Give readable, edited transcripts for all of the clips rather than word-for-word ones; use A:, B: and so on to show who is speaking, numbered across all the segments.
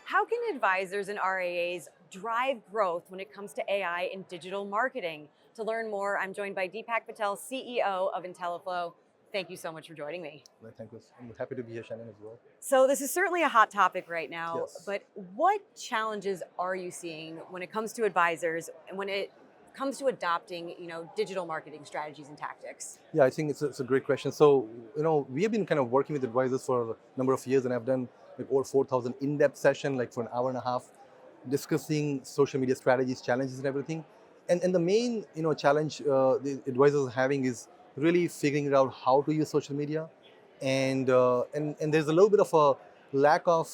A: How can advisors and RAAs drive growth when it comes to AI in digital marketing? To learn more, I'm joined by Deepak Patel, CEO of Fintello. Thank you so much for joining me.
B: Well, thank you. I'm happy to be here, Shannon, as well.
A: So this is certainly a hot topic right now,
B: Yes.
A: but what challenges are you seeing when it comes to advisors and when it comes to adopting, digital marketing strategies and tactics?
B: Yeah, I think it's a great question. So, we have been kind of working with advisors for a number of years, and I've done like over 4,000 in-depth session, like for an hour and a half, discussing social media strategies, challenges, and everything. And the main, challenge the advisors are having is really figuring out how to use social media, and there's a little bit of a lack of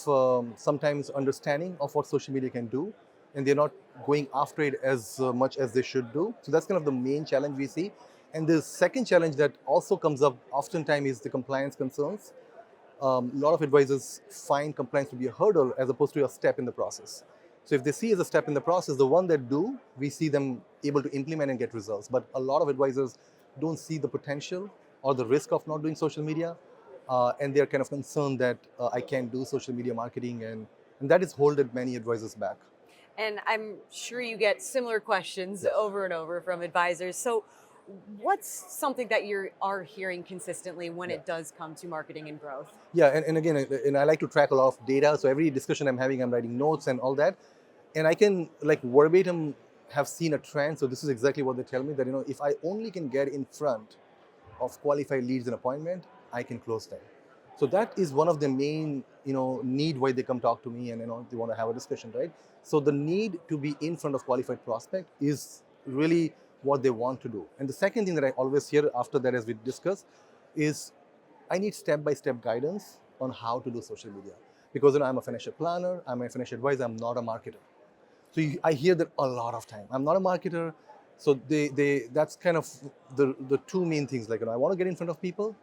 B: sometimes understanding of what social media can do, and they're not going after it as much as they should do. So that's kind of the main challenge we see. And the second challenge that also comes up oftentimes is the compliance concerns. A lot of advisors find compliance to be a hurdle as opposed to a step in the process. So if they see as a step in the process, the one that do, we see them able to implement and get results. But a lot of advisors don't see the potential or the risk of not doing social media, and they're kind of concerned that I can't do social media marketing, and that has holded many advisors back.
A: And I'm sure you get similar questions
B: Yes.
A: over and over from advisors. So what's something that you are hearing consistently when
B: Yeah.
A: it does come to marketing and growth?
B: Yeah, and again, and I like to track a lot of data. So every discussion I'm having, I'm writing notes and all that, and I can like verbatim have seen a trend. So this is exactly what they tell me, that if I only can get in front of qualified leads and appointment, I can close them. So that is one of the main need why they come talk to me, and they want to have a discussion, right? So the need to be in front of qualified prospect is really what they want to do. And the second thing that I always hear after that, as we discuss, is I need step-by-step guidance on how to do social media, because I'm a financial planner, I'm a financial advisor, I'm not a marketer. So I hear that a lot of time. I'm not a marketer, so they that's kind of the two main things. Like, I want to get in front of people,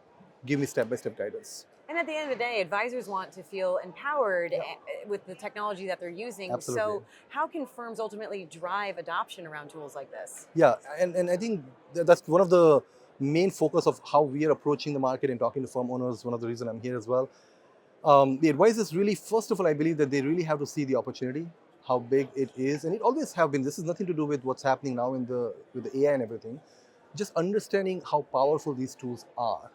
B: give me step-by-step guidance.
A: And at the end of the day, advisors want to feel empowered
B: Yeah,
A: with the technology that they're using.
B: absolutely.
A: So, how can firms ultimately drive adoption around tools like this?
B: Yeah, and I think that's one of the main focus of how we are approaching the market and talking to firm owners. One of the reason I'm here as well. The advisors really, first of all, I believe that they really have to see the opportunity, how big it is, and it always have been. This is nothing to do with what's happening now with the AI and everything. Just understanding how powerful these tools are.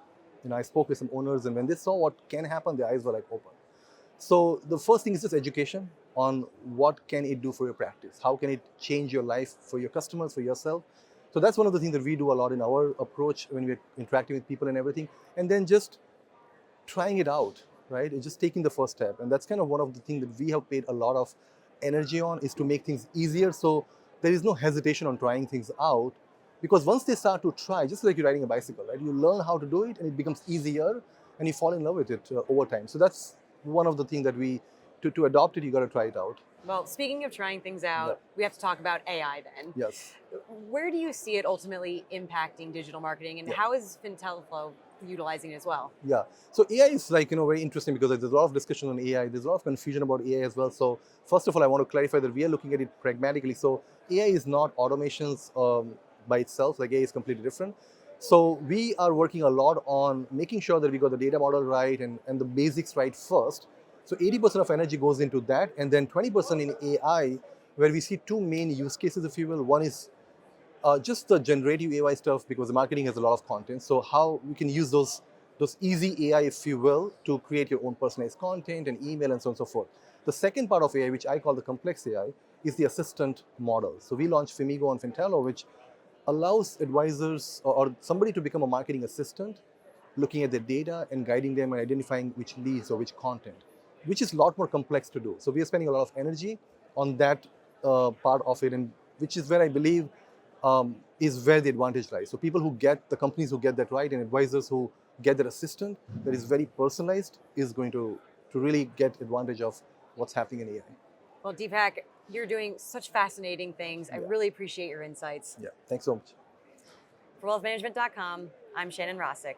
B: I spoke with some owners, and when they saw what can happen, their eyes were like open. So the first thing is just education on what can it do for your practice, how can it change your life for your customers, for yourself. So that's one of the things that we do a lot in our approach when we're interacting with people and everything, and then just trying it out, right? It's just taking the first step. And that's kind of one of the things that we have paid a lot of energy on, is to make things easier. So there is no hesitation on trying things out, because once they start to try, just like you're riding a bicycle, right? You learn how to do it and it becomes easier, and you fall in love with it over time. So that's one of the things that to adopt it, you got to try it out.
A: Well, speaking of trying things
B: Yeah.
A: out, we have to talk about AI then.
B: Yes.
A: Where do you see it ultimately impacting digital marketing, and
B: Yeah.
A: how is Fintello utilizing it as well?
B: Yeah. So AI is like, very interesting, because there's a lot of discussion on AI. There's a lot of confusion about AI as well. So first of all, I want to clarify that we are looking at it pragmatically. So AI is not automations by itself. Like, AI is completely different. So we are working a lot on making sure that we got the data model right, and the basics right first. So 80% of energy goes into that, and then 20% in AI, where we see two main use cases, if you will. One is just the generative AI stuff, because the marketing has a lot of content. So how we can use those easy AI, if you will, to create your own personalized content and email and so on and so forth. The second part of AI, which I call the complex AI, is the assistant model. So we launched Fimigo on Fintello, which allows advisors or somebody to become a marketing assistant, looking at the data and guiding them and identifying which leads or which content, which is a lot more complex to do. So we are spending a lot of energy on that part of it, and which is where I believe is where the advantage lies. So people the companies who get that right, and advisors who get that assistant that is very personalized, is going to really get advantage of what's happening in AI.
A: Well, Deepak, you're doing such fascinating things. I
B: Yeah.
A: really appreciate your insights.
B: Yeah. Thanks so much.
A: For wealthmanagement.com, I'm Shannon Rossick.